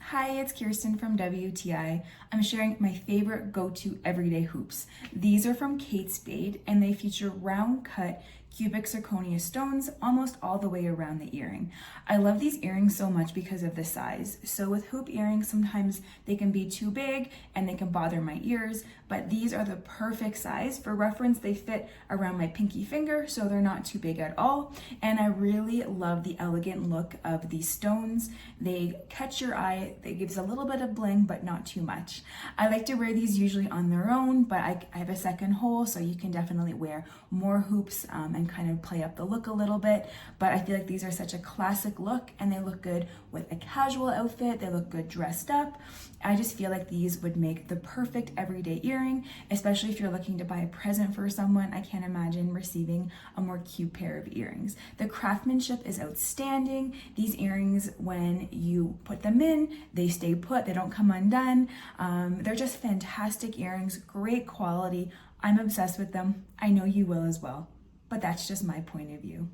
Hi, it's Kirsten from WTI. I'm sharing my favorite go-to everyday hoops. These are from Spade and they feature round cut cubic zirconia stones almost all the way around the earring. I love these earrings so much because of the size. So with hoop earrings, sometimes they can be too big and they can bother my ears, but these are the perfect size. For reference, they fit around my pinky finger, so they're not too big at all. And I really love the elegant look of these stones. They catch your eye. It gives a little bit of bling, but not too much. I like to wear these usually on their own, but I have a second hole, so you can definitely wear more hoops and kind of play up the look a little bit. But I feel like these are such a classic look and they look good with a casual outfit. They look good dressed up. I just feel like these would make the perfect everyday earring, especially if you're looking to buy a present for someone. I can't imagine receiving a more cute pair of earrings. The craftsmanship is outstanding. These earrings, when you put them in, they stay put, they don't come undone. They're just fantastic earrings, great quality. I'm obsessed with them. I know you will as well, but that's just my point of view.